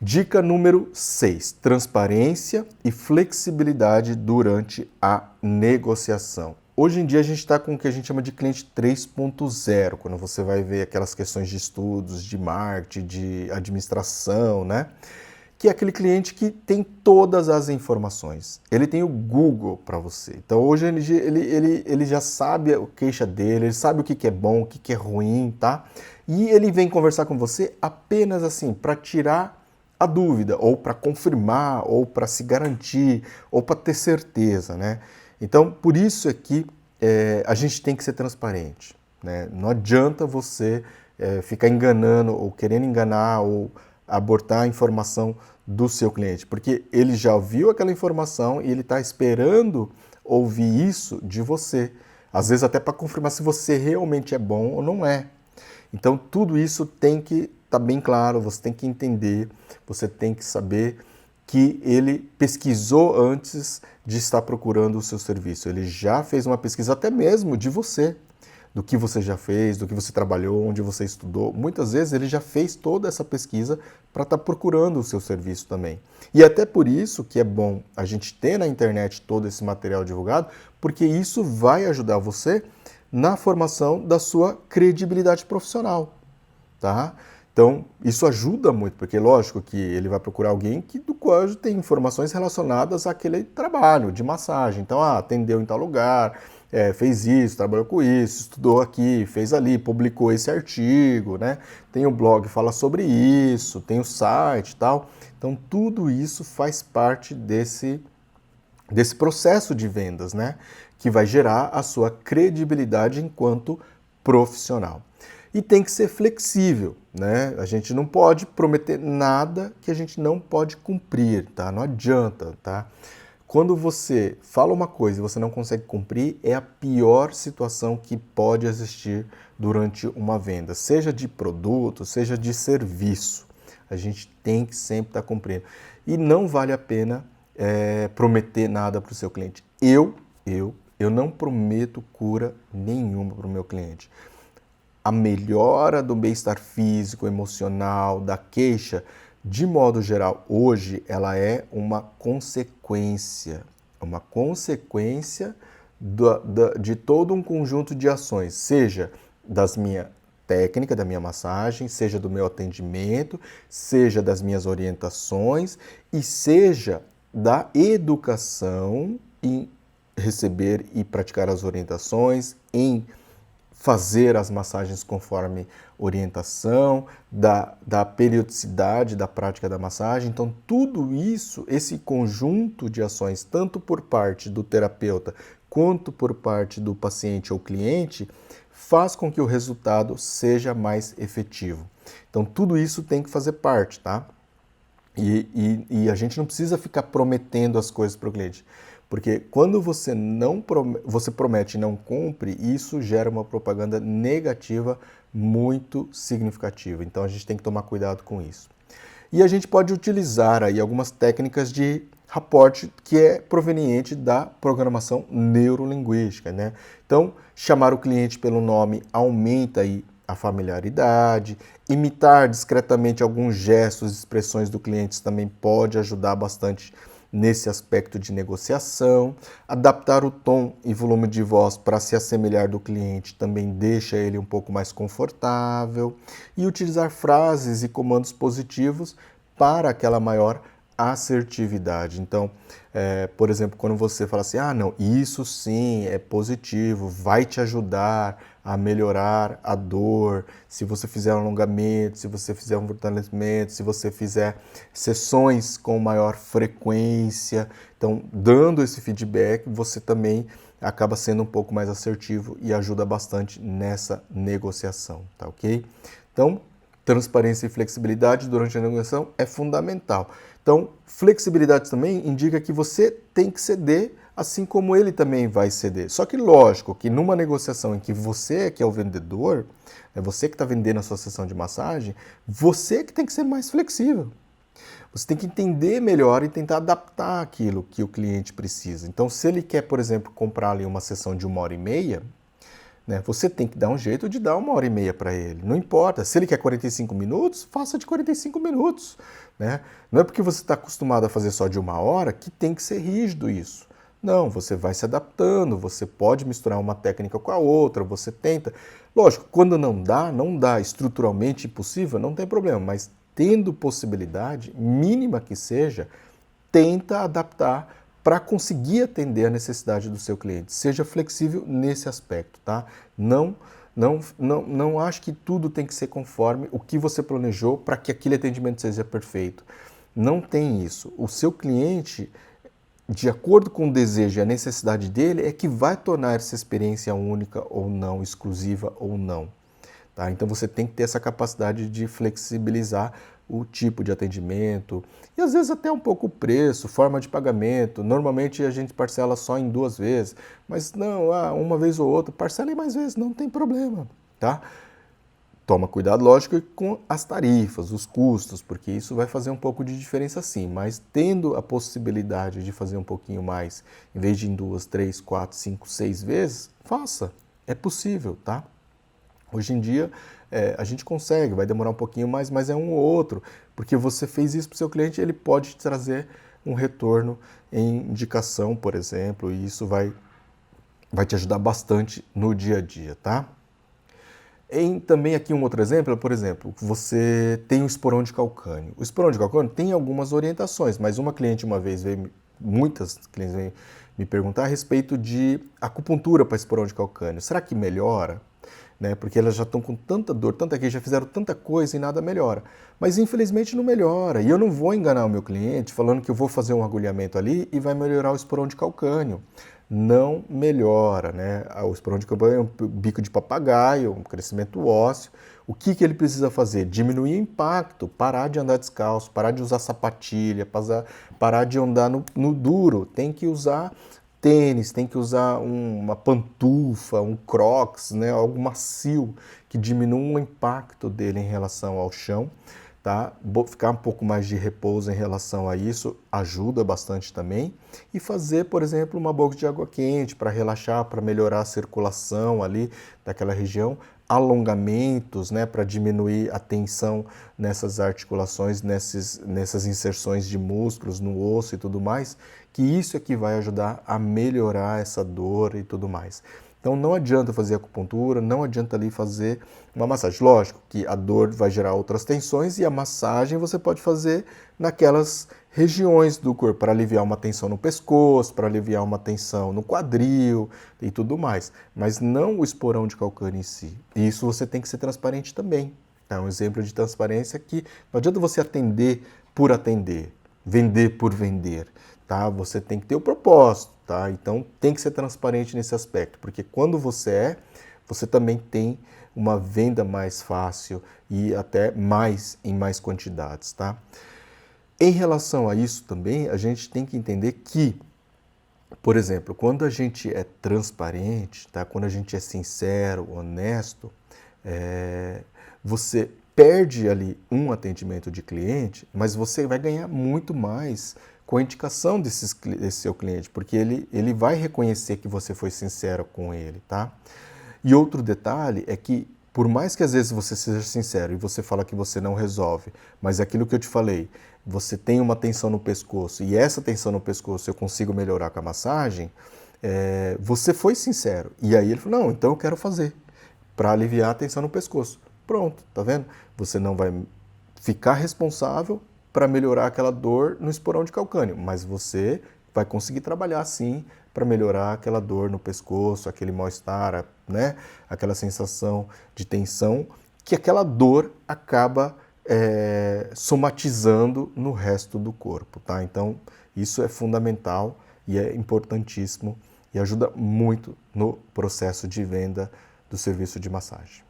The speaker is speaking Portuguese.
Dica número 6, transparência e flexibilidade durante a negociação. Hoje em dia a gente está com o que a gente chama de cliente 3.0, quando você vai ver aquelas questões de estudos, de marketing, de administração, né? Que é aquele cliente que tem todas as informações. Ele tem o Google para você. Então hoje ele já sabe a queixa dele, ele sabe o que é bom, o que é ruim, tá? E ele vem conversar com você apenas assim, para tirar a dúvida, ou para confirmar, ou para se garantir, ou para ter certeza, né? Então, por isso é que a gente tem que ser transparente, né? Não adianta você ficar enganando, ou querendo enganar, ou abortar a informação do seu cliente, porque ele já ouviu aquela informação e ele está esperando ouvir isso de você. Às vezes até para confirmar se você realmente é bom ou não é. Então, tudo isso tem que estar bem claro, você tem que entender, você tem que saber que ele pesquisou antes de estar procurando o seu serviço. Ele já fez uma pesquisa até mesmo de você, do que você já fez, do que você trabalhou, onde você estudou. Muitas vezes ele já fez toda essa pesquisa para estar procurando o seu serviço também. E até por isso que é bom a gente ter na internet todo esse material divulgado, porque isso vai ajudar você na formação da sua credibilidade profissional, tá? Então, isso ajuda muito, porque lógico que ele vai procurar alguém do qual tem informações relacionadas àquele trabalho de massagem. Então, atendeu em tal lugar, fez isso, trabalhou com isso, estudou aqui, fez ali, publicou esse artigo, né? Tem o blog que fala sobre isso, tem o site e tal. Então, tudo isso faz parte desse processo de vendas, né? Que vai gerar a sua credibilidade enquanto profissional. E tem que ser flexível, né? A gente não pode prometer nada que a gente não pode cumprir, tá? Não adianta, tá? Quando você fala uma coisa e você não consegue cumprir, é a pior situação que pode existir durante uma venda, seja de produto, seja de serviço. A gente tem que sempre estar cumprindo. E não vale a pena prometer nada para o seu cliente. Eu não prometo cura nenhuma para o meu cliente. A melhora do bem-estar físico, emocional, da queixa, de modo geral, hoje, ela é uma consequência de todo um conjunto de ações, seja das minhas técnicas, da minha massagem, seja do meu atendimento, seja das minhas orientações e seja da educação em receber e praticar as orientações, em fazer as massagens conforme orientação, da periodicidade da prática da massagem. Então, tudo isso, esse conjunto de ações, tanto por parte do terapeuta quanto por parte do paciente ou cliente, faz com que o resultado seja mais efetivo. Então, tudo isso tem que fazer parte, tá? E a gente não precisa ficar prometendo as coisas para o cliente. Porque quando você você promete e não cumpre, isso gera uma propaganda negativa muito significativa. Então a gente tem que tomar cuidado com isso. E a gente pode utilizar aí algumas técnicas de rapport que é proveniente da programação neurolinguística, né? Então, chamar o cliente pelo nome aumenta aí a familiaridade, imitar discretamente alguns gestos e expressões do cliente também pode ajudar bastante nesse aspecto de negociação. Adaptar o tom e volume de voz para se assemelhar do cliente também deixa ele um pouco mais confortável. E utilizar frases e comandos positivos para aquela maior assertividade. Então, por exemplo, quando você fala assim, não, isso sim é positivo, vai te ajudar a melhorar a dor, se você fizer um alongamento, se você fizer um fortalecimento, se você fizer sessões com maior frequência. Então, dando esse feedback, você também acaba sendo um pouco mais assertivo e ajuda bastante nessa negociação, tá ok? Então, transparência e flexibilidade durante a negociação é fundamental. Então, flexibilidade também indica que você tem que ceder, assim como ele também vai ceder. Só que lógico que numa negociação em que você é que é o vendedor, é você que está vendendo a sua sessão de massagem, você que tem que ser mais flexível. Você tem que entender melhor e tentar adaptar aquilo que o cliente precisa. Então, se ele quer, por exemplo, comprar ali uma sessão de 1h30, né? Você tem que dar um jeito de dar 1h30 para ele. Não importa. Se ele quer 45 minutos, faça de 45 minutos, né? Não é porque você está acostumado a fazer só de 1 hora que tem que ser rígido isso. Não, você vai se adaptando, você pode misturar uma técnica com a outra, você tenta. Lógico, quando não dá estruturalmente impossível, não tem problema, mas tendo possibilidade, mínima que seja, tenta adaptar para conseguir atender a necessidade do seu cliente. Seja flexível nesse aspecto, tá? Não acho que tudo tem que ser conforme o que você planejou para que aquele atendimento seja perfeito. Não tem isso. O seu cliente, de acordo com o desejo e a necessidade dele, é que vai tornar essa experiência única ou não, exclusiva ou não. Tá? Então você tem que ter essa capacidade de flexibilizar o tipo de atendimento e às vezes até um pouco o preço, forma de pagamento. Normalmente a gente parcela só em 2 vezes, mas não, uma vez ou outra, parcela em mais vezes, não tem problema. Tá? Toma cuidado, lógico, com as tarifas, os custos, porque isso vai fazer um pouco de diferença sim, mas tendo a possibilidade de fazer um pouquinho mais, em vez de em 2, 3, 4, 5, 6 vezes, faça. É possível, tá? Hoje em dia a gente consegue, vai demorar um pouquinho mais, mas é um ou outro, porque você fez isso para o seu cliente, ele pode te trazer um retorno em indicação, por exemplo, e isso vai te ajudar bastante no dia a dia, tá? Também aqui um outro exemplo, por exemplo, você tem o esporão de calcânio. O esporão de calcânio tem algumas orientações, mas uma cliente uma vez muitas clientes veio me perguntar a respeito de acupuntura para esporão de calcânio. Será que melhora? Né? Porque elas já estão com tanta dor, tanta queixa, já fizeram tanta coisa e nada melhora. Mas infelizmente não melhora. E eu não vou enganar o meu cliente falando que eu vou fazer um agulhamento ali e vai melhorar o esporão de calcânio. Não melhora, né? O esporão de calcânio é um bico de papagaio, um crescimento ósseo. O que ele precisa fazer? Diminuir o impacto, parar de andar descalço, parar de usar sapatilha, parar de andar no duro. Tem que usar tênis, tem que usar uma pantufa, um crocs, né? Algo macio que diminua o impacto dele em relação ao chão. Tá? Ficar um pouco mais de repouso em relação a isso ajuda bastante também. E fazer, por exemplo, uma box de água quente para relaxar, para melhorar a circulação ali daquela região. Alongamentos, né, para diminuir a tensão nessas articulações, nessas inserções de músculos no osso e tudo mais, que isso é que vai ajudar a melhorar essa dor e tudo mais. Então não adianta fazer acupuntura, não adianta ali fazer uma massagem. Lógico que a dor vai gerar outras tensões e a massagem você pode fazer naquelas regiões do corpo, para aliviar uma tensão no pescoço, para aliviar uma tensão no quadril e tudo mais. Mas não o esporão de calcânio em si. E isso você tem que ser transparente também. É um exemplo de transparência que não adianta você atender por atender, vender por vender. Tá? Você tem que ter o propósito, tá? Então tem que ser transparente nesse aspecto, porque quando você também tem uma venda mais fácil e até em mais quantidades, tá? Em relação a isso também, a gente tem que entender que, por exemplo, quando a gente é transparente, tá? Quando a gente é sincero, honesto, você perde ali um atendimento de cliente, mas você vai ganhar muito mais com a indicação desse seu cliente, porque ele vai reconhecer que você foi sincero com ele, tá? E outro detalhe é que, por mais que às vezes você seja sincero e você fala que você não resolve, mas aquilo que eu te falei, você tem uma tensão no pescoço e essa tensão no pescoço eu consigo melhorar com a massagem, você foi sincero. E aí ele falou, não, então eu quero fazer, para aliviar a tensão no pescoço. Pronto, tá vendo? Você não vai ficar responsável para melhorar aquela dor no esporão de calcânio, mas você vai conseguir trabalhar sim para melhorar aquela dor no pescoço, aquele mal-estar, né? Aquela sensação de tensão que aquela dor acaba somatizando no resto do corpo, tá? Então isso é fundamental e é importantíssimo e ajuda muito no processo de venda do serviço de massagem.